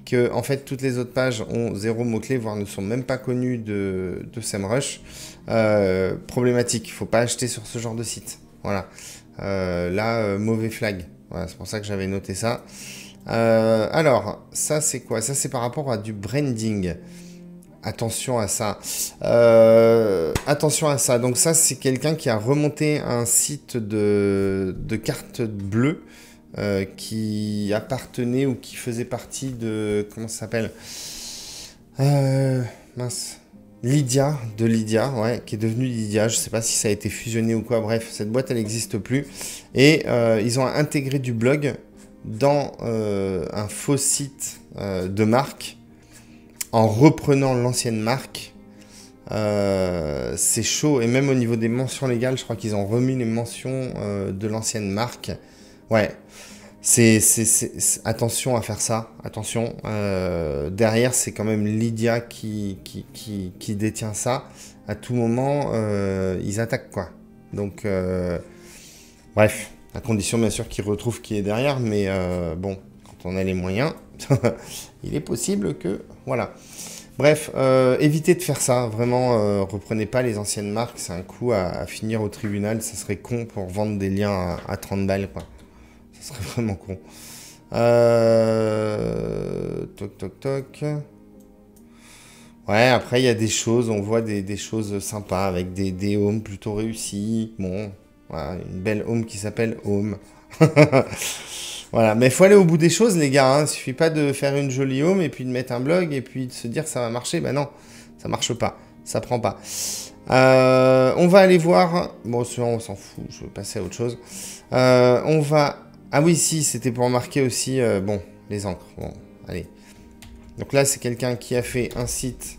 que en fait toutes les autres pages ont 0 mot-clé, voire ne sont même pas connues de SEMrush. Problématique, il ne faut pas acheter sur ce genre de site. Voilà. Là, mauvais flag. Voilà, c'est pour ça que j'avais noté ça. Alors, ça c'est quoi? Ça c'est par rapport à du branding. Attention à ça. Attention à ça. Donc ça, c'est quelqu'un qui a remonté un site de cartes bleues qui appartenait ou qui faisait partie de... Comment ça s'appelle? Mince. Lydia, ouais, qui est devenue Lydia. Je ne sais pas si ça a été fusionné ou quoi. Bref, cette boîte, elle n'existe plus. Et ils ont intégré du blog dans un faux site de marque, en reprenant l'ancienne marque. C'est chaud. Et même au niveau des mentions légales, je crois qu'ils ont remis les mentions de l'ancienne marque. Ouais. Attention à faire ça. Attention. Derrière, c'est quand même Lydia qui détient ça. À tout moment, ils attaquent, quoi. Donc, bref. À condition, bien sûr, qu'ils retrouvent qui est derrière. Mais bon, quand on a les moyens, il est possible que... Voilà. Bref, évitez de faire ça. Vraiment, reprenez pas les anciennes marques. C'est un coup à finir au tribunal. Ça serait con pour vendre des liens à 30 balles, quoi. Ça serait vraiment con. Toc, toc, toc. Ouais, après, il y a des choses. On voit des choses sympas avec des homes plutôt réussis. Bon, voilà, une belle home qui s'appelle Home. Voilà, mais il faut aller au bout des choses, les gars. Hein. Il suffit pas de faire une jolie home et puis de mettre un blog et puis de se dire ça va marcher. Ben non, ça marche pas, ça prend pas. On va aller voir. Bon, celui-là, on s'en fout. Je vais passer à autre chose. On va. Ah oui, si, c'était pour marquer aussi. Bon, les encres. Bon, allez. Donc là, c'est quelqu'un qui a fait un site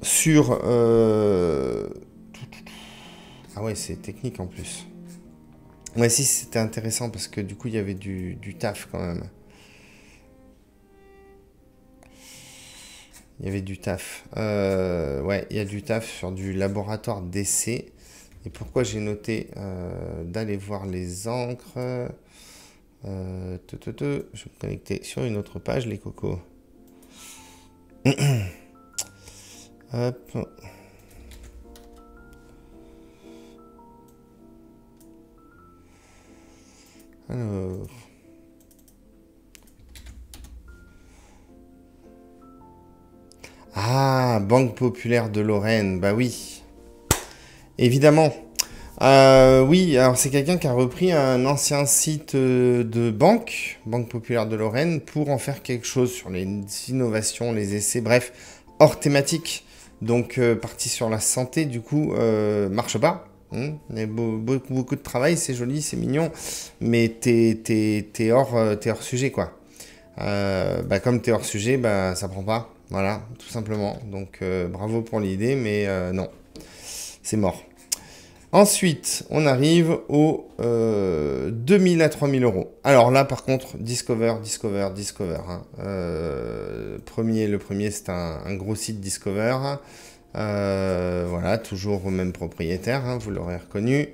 sur. Ah ouais, c'est technique en plus. Ouais, si, c'était intéressant parce que du coup, il y avait du taf quand même. Il y avait du taf. Ouais, il y a du taf sur du laboratoire d'essai. Et pourquoi j'ai noté d'aller voir les encres Je vais me connecter sur une autre page, les cocos. Hop. Alors. Ah, Banque Populaire de Lorraine, bah oui. Évidemment. Oui, alors c'est quelqu'un qui a repris un ancien site de Banque Populaire de Lorraine, pour en faire quelque chose sur les innovations, les essais, bref, hors thématique. Donc, parti sur la santé, du coup, marche pas. Il y a beaucoup de travail, c'est joli, c'est mignon, mais t'es hors sujet, quoi. Bah, comme t'es hors sujet, bah, ça prend pas. Voilà, tout simplement. Donc, bravo pour l'idée, mais non, c'est mort. Ensuite, on arrive aux 2000 à 3000 euros. Alors là, par contre, Discover. Hein. Le premier, c'est un gros site Discover. Voilà, toujours au même propriétaire, hein, vous l'aurez reconnu.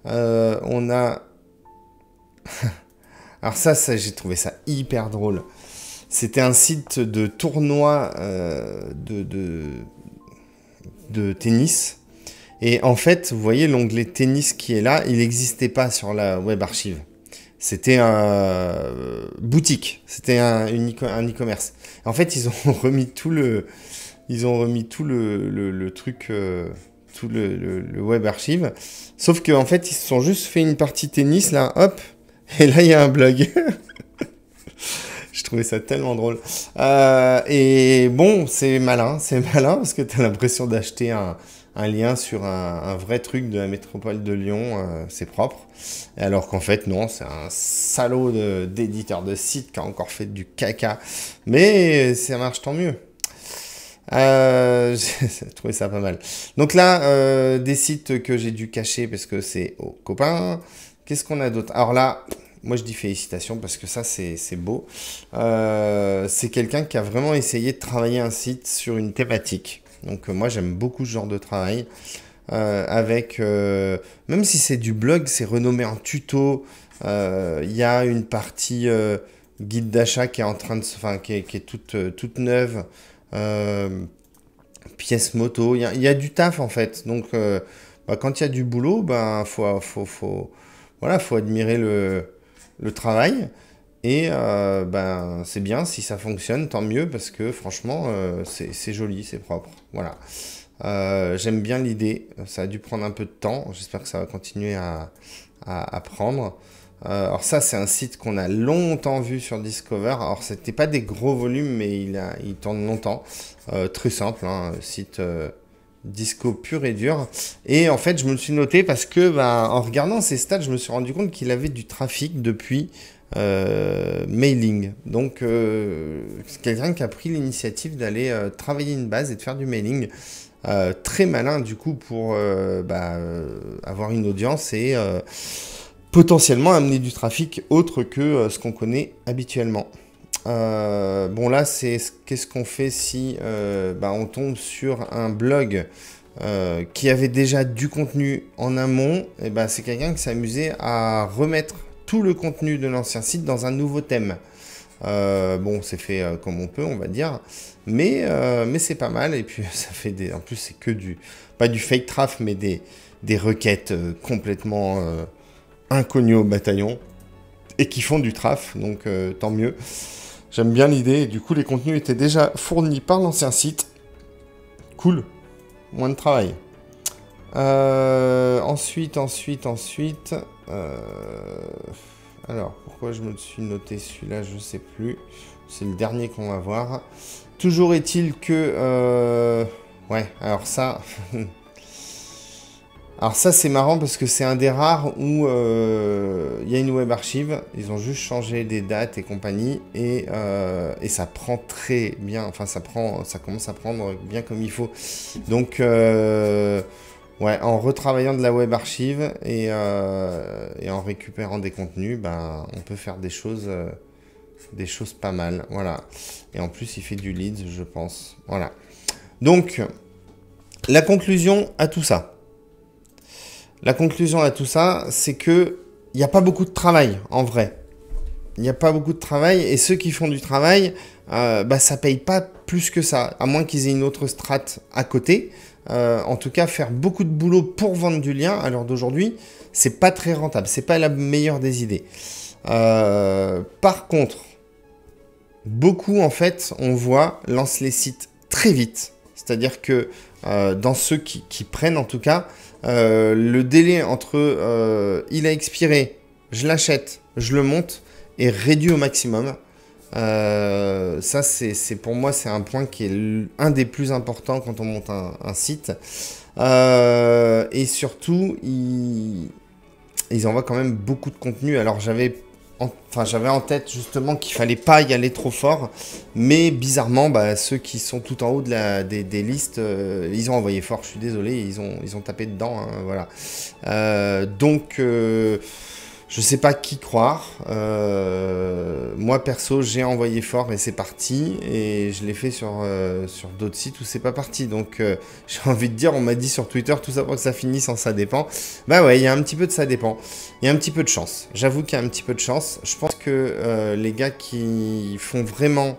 On a... Alors ça j'ai trouvé ça hyper drôle. C'était un site de tournoi de tennis. Et en fait, vous voyez l'onglet tennis qui est là, il n'existait pas sur la web archive. C'était un boutique, c'était un e-commerce. En fait, ils ont remis tout le truc, tout le web archive. Sauf qu'en fait, ils se sont juste fait une partie tennis là, hop, et là il y a un blog. Je trouvais ça tellement drôle. Et bon, c'est malin parce que tu as l'impression d'acheter un lien sur un vrai truc de la métropole de Lyon, c'est propre. Alors qu'en fait, non, c'est un salaud d'éditeur de site qui a encore fait du caca. Mais ça marche tant mieux. J'ai trouvé ça pas mal. Donc là, des sites que j'ai dû cacher parce que c'est aux copains. Qu'est-ce qu'on a d'autre? Alors là, moi je dis félicitations parce que ça c'est beau. C'est quelqu'un qui a vraiment essayé de travailler un site sur une thématique. Donc moi j'aime beaucoup ce genre de travail. Avec, même si c'est du blog, c'est renommé en tuto. Il y a une partie guide d'achat qui est en train de, enfin qui est toute neuve. Pièces moto, il y a du taf en fait. Donc bah, quand il y a du boulot, ben voilà, faut admirer le travail. Et ben c'est bien si ça fonctionne, tant mieux parce que franchement c'est joli, c'est propre. Voilà. J'aime bien l'idée. Ça a dû prendre un peu de temps. J'espère que ça va continuer à prendre. Alors ça, c'est un site qu'on a longtemps vu sur Discover. Alors c'était pas des gros volumes, mais il tourne longtemps. Très simple, hein, site disco pur et dur. Et en fait, je me le suis noté parce que, bah, en regardant ses stats, je me suis rendu compte qu'il avait du trafic depuis mailing. Donc, c'est quelqu'un qui a pris l'initiative d'aller travailler une base et de faire du mailing. Très malin du coup pour avoir une audience et potentiellement amener du trafic autre que ce qu'on connaît habituellement. Bon là, qu'est-ce qu'on fait si on tombe sur un blog qui avait déjà du contenu en amont? Et c'est quelqu'un qui s'est amusé à remettre tout le contenu de l'ancien site dans un nouveau thème. Bon, c'est fait comme on peut, on va dire, mais c'est pas mal. Et puis ça fait en plus c'est que pas du fake traf, mais des requêtes complètement inconnues au bataillon et qui font du traf, donc tant mieux. J'aime bien l'idée. Du coup, les contenus étaient déjà fournis par l'ancien site. Cool, moins de travail. Ensuite. Alors, pourquoi je me suis noté celui-là, je sais plus. C'est le dernier qu'on va voir. Toujours est-il que... ouais, alors ça... Alors ça, c'est marrant parce que c'est un des rares où y a une web archive. Ils ont juste changé des dates et compagnie. Et ça prend très bien. Enfin, ça commence à prendre bien comme il faut. Donc... ouais, en retravaillant de la web archive et en récupérant des contenus, ben, on peut faire des choses pas mal. Voilà. Et en plus, il fait du leads, je pense. Voilà. Donc, la conclusion à tout ça. La conclusion à tout ça, c'est que il n'y a pas beaucoup de travail, en vrai. Il n'y a pas beaucoup de travail et ceux qui font du travail, bah, ça paye pas plus que ça, à moins qu'ils aient une autre strate à côté. En tout cas, faire beaucoup de boulot pour vendre du lien à l'heure d'aujourd'hui, c'est pas très rentable. C'est pas la meilleure des idées. Par contre, beaucoup en fait, on voit, lancent les sites très vite. C'est-à-dire que dans ceux qui prennent en tout cas, le délai entre il a expiré, je l'achète, je le monte, est réduit au maximum. Ça, c'est pour moi, c'est un point qui est un des plus importants quand on monte un site. Et surtout, ils envoient quand même beaucoup de contenu. Alors, j'avais en tête justement qu'il fallait pas y aller trop fort. Mais bizarrement, bah, ceux qui sont tout en haut de des listes, ils ont envoyé fort. Je suis désolé, ils ont tapé dedans. Hein, voilà. Donc... je sais pas qui croire. Moi, perso, j'ai envoyé fort et c'est parti. Et je l'ai fait sur d'autres sites où c'est pas parti. Donc, j'ai envie de dire, on m'a dit sur Twitter, tout ça pour que ça finisse en ça dépend. Bah ouais, il y a un petit peu de ça dépend. Il y a un petit peu de chance. J'avoue qu'il y a un petit peu de chance. Je pense que les gars qui font vraiment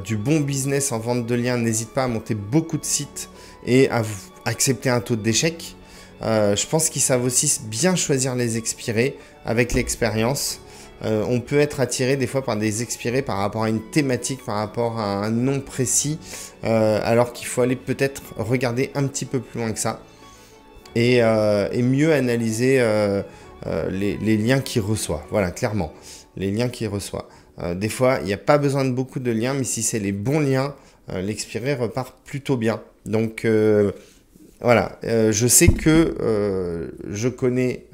du bon business en vente de liens n'hésitent pas à monter beaucoup de sites et à accepter un taux d'échec. Je pense qu'ils savent aussi bien choisir les expirés avec l'expérience. On peut être attiré des fois par des expirés par rapport à une thématique, par rapport à un nom précis, alors qu'il faut aller peut-être regarder un petit peu plus loin que ça et mieux analyser les liens qu'il reçoit. Voilà, clairement, les liens qu'il reçoit. Des fois, il n'y a pas besoin de beaucoup de liens, mais si c'est les bons liens, l'expiré repart plutôt bien. Donc... voilà, je sais que je connais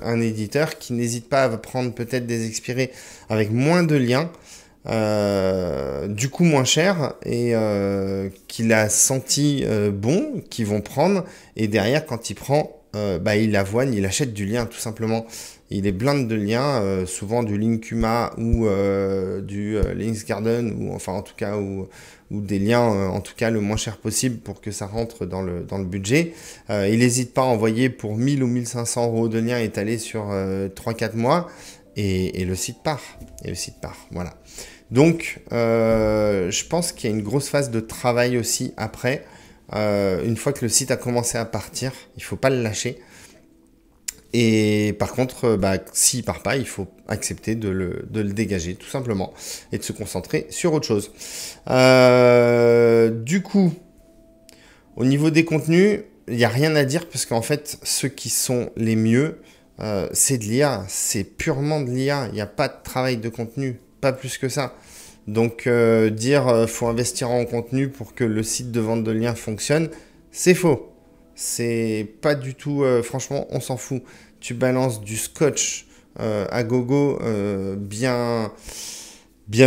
un éditeur qui n'hésite pas à prendre peut-être des expirés avec moins de liens, du coup moins cher, et qu'il a senti bon, qu'ils vont prendre, et derrière quand il prend, bah, il avoine, il achète du lien tout simplement. Il est blinde de liens, souvent du Linkuma ou du Links Garden, ou enfin en tout cas ou des liens en tout cas le moins cher possible pour que ça rentre dans le budget. Il n'hésite pas à envoyer pour 1000 ou 1500 euros de liens étalés sur 3-4 mois et le site part. Voilà. Donc je pense qu'il y a une grosse phase de travail aussi après. Une fois que le site a commencé à partir, il ne faut pas le lâcher. Et par contre, bah, s'il part pas, il faut accepter de le dégager, tout simplement, et de se concentrer sur autre chose. Du coup, au niveau des contenus, il n'y a rien à dire, parce qu'en fait, ceux qui sont les mieux, c'est de l'IA, c'est purement de l'IA, il n'y a pas de travail de contenu, pas plus que ça. Donc, dire faut investir en contenu pour que le site de vente de liens fonctionne, c'est faux. C'est pas du tout... franchement, on s'en fout. Tu balances du scotch à gogo bien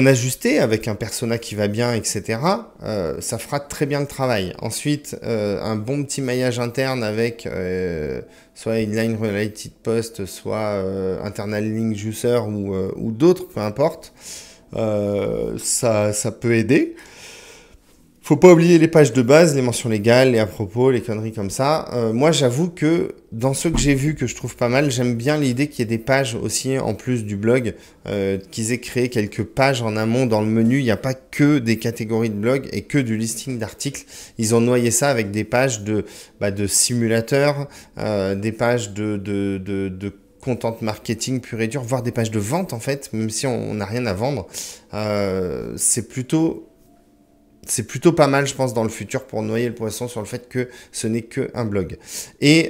ajusté, avec un persona qui va bien, etc. Ça fera très bien le travail. Ensuite, un bon petit maillage interne avec soit inline related post, soit internal link juicer ou d'autres, peu importe. Ça peut aider. Faut pas oublier les pages de base, les mentions légales, les à propos, les conneries comme ça. Moi, j'avoue que dans ceux que j'ai vus que je trouve pas mal, j'aime bien l'idée qu'il y ait des pages aussi en plus du blog, qu'ils aient créé quelques pages en amont dans le menu. Il n'y a pas que des catégories de blog et que du listing d'articles. Ils ont noyé ça avec des pages de simulateurs, des pages de content marketing pur et dur, voire des pages de vente en fait, même si on n'a rien à vendre. C'est plutôt c'est plutôt pas mal, je pense, dans le futur pour noyer le poisson sur le fait que ce n'est qu'un blog. Et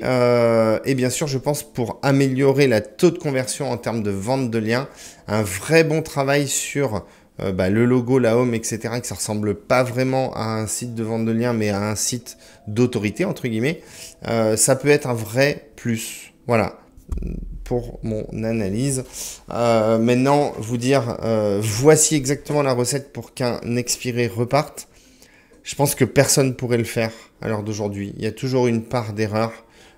bien sûr, je pense pour améliorer la taux de conversion en termes de vente de liens, un vrai bon travail sur le logo, la home, etc., que ça ressemble pas vraiment à un site de vente de liens, mais à un site d'autorité, entre guillemets, ça peut être un vrai plus. Voilà, pour mon analyse. Maintenant, vous dire, voici exactement la recette pour qu'un expiré reparte. Je pense que personne ne pourrait le faire à l'heure d'aujourd'hui. Il y a toujours une part d'erreur.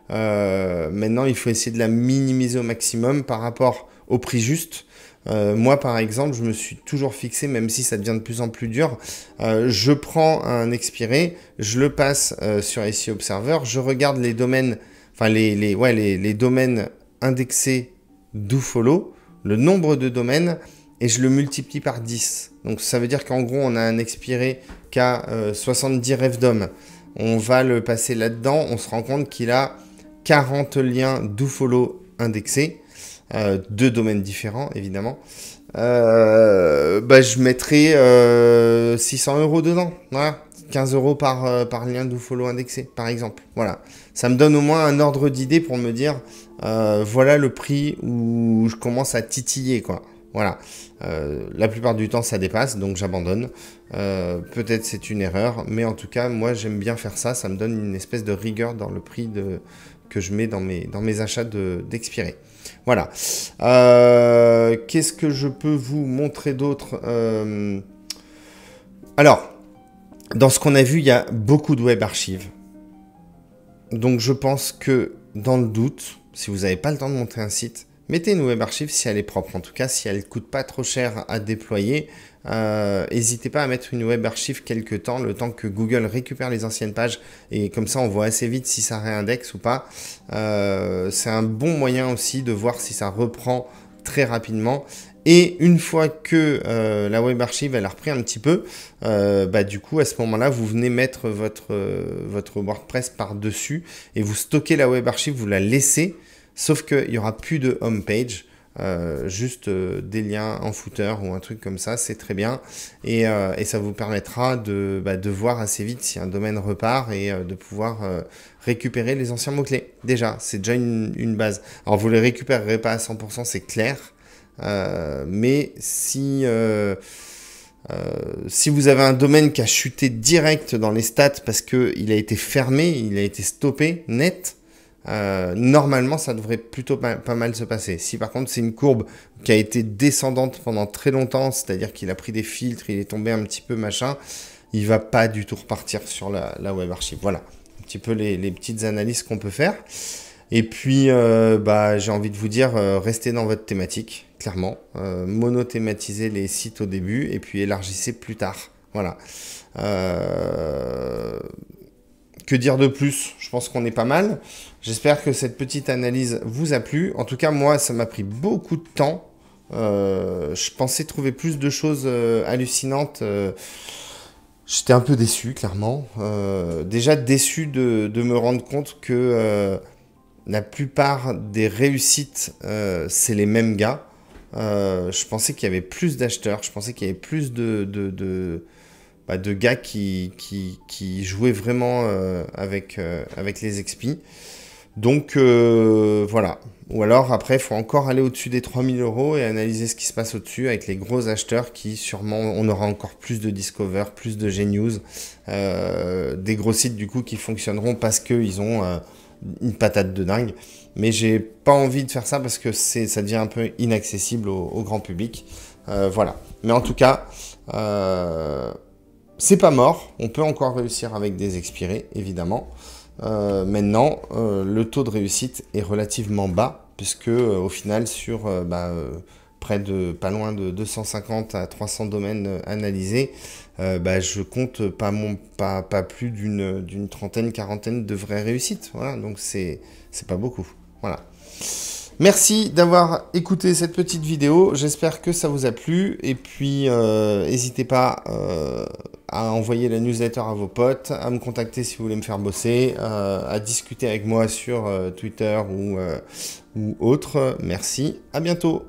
Maintenant, il faut essayer de la minimiser au maximum par rapport au prix juste. Moi, par exemple, je me suis toujours fixé, même si ça devient de plus en plus dur, je prends un expiré, je le passe sur SEO Observer, je regarde les domaines, enfin les domaines indexés dofollow, le nombre de domaines, et je le multiplie par 10. Donc ça veut dire qu'en gros, on a un expiré qui a 70 rêves d'hommes. On va le passer là-dedans, on se rend compte qu'il a 40 liens dofollow indexés. Deux domaines différents, évidemment. Je mettrai 600 € dedans. Voilà. 15 € par lien dofollow indexé, par exemple. Voilà. Ça me donne au moins un ordre d'idée pour me dire, voilà le prix où je commence à titiller, quoi. Voilà. La plupart du temps, ça dépasse, donc j'abandonne. Peut-être c'est une erreur, mais en tout cas, moi, j'aime bien faire ça. Ça me donne une espèce de rigueur dans le prix que je mets dans mes achats d'expirés. Voilà. Qu'est-ce que je peux vous montrer d'autre Alors, dans ce qu'on a vu, il y a beaucoup de web archives. Donc, je pense que dans le doute, si vous n'avez pas le temps de monter un site, mettez une web archive si elle est propre. En tout cas, si elle ne coûte pas trop cher à déployer, n'hésitez pas à mettre une web archive quelque temps, le temps que Google récupère les anciennes pages. Et comme ça, on voit assez vite si ça réindexe ou pas. C'est un bon moyen aussi de voir si ça reprend très rapidement. Et une fois que la web archive elle a repris un petit peu, du coup à ce moment-là vous venez mettre votre WordPress par-dessus et vous stockez la web archive, vous la laissez, sauf qu'il n'y aura plus de home page, juste des liens en footer ou un truc comme ça, c'est très bien et ça vous permettra de voir assez vite si un domaine repart et de pouvoir récupérer les anciens mots-clés. Déjà, c'est déjà une base. Alors vous les récupérerez pas à 100%, c'est clair. Mais si vous avez un domaine qui a chuté direct dans les stats parce qu'il a été fermé, il a été stoppé net, normalement ça devrait plutôt pas mal se passer. Si par contre c'est une courbe qui a été descendante pendant très longtemps, c'est-à-dire qu'il a pris des filtres, il est tombé un petit peu machin, il va pas du tout repartir sur la web archive. Voilà, un petit peu les petites analyses qu'on peut faire. Et puis, j'ai envie de vous dire, restez dans votre thématique, clairement. Monothématisez les sites au début et puis élargissez plus tard. Voilà. Que dire de plus? Je pense qu'on est pas mal. J'espère que cette petite analyse vous a plu. En tout cas, moi, ça m'a pris beaucoup de temps. Je pensais trouver plus de choses hallucinantes. J'étais un peu déçu, clairement. Déjà déçu de me rendre compte que... la plupart des réussites, c'est les mêmes gars. Je pensais qu'il y avait plus d'acheteurs, je pensais qu'il y avait plus de gars qui jouaient vraiment avec les expis. Donc voilà. Ou alors après, il faut encore aller au-dessus des 3000 € et analyser ce qui se passe au-dessus avec les gros acheteurs qui sûrement, on aura encore plus de Discover, plus de Gnews, des gros sites du coup qui fonctionneront parce qu'ils ont... une patate de dingue, mais j'ai pas envie de faire ça parce que ça devient un peu inaccessible au grand public. Voilà. Mais en tout cas, c'est pas mort. On peut encore réussir avec des expirés, évidemment. Maintenant, le taux de réussite est relativement bas puisque au final, sur près de pas loin de 250 à 300 domaines analysés, je compte pas plus d'une trentaine, quarantaine de vraies réussites. Voilà, donc c'est pas beaucoup. Voilà. Merci d'avoir écouté cette petite vidéo. J'espère que ça vous a plu. Et puis, n'hésitez pas à envoyer la newsletter à vos potes, à me contacter si vous voulez me faire bosser, à discuter avec moi sur Twitter ou autre. Merci. À bientôt.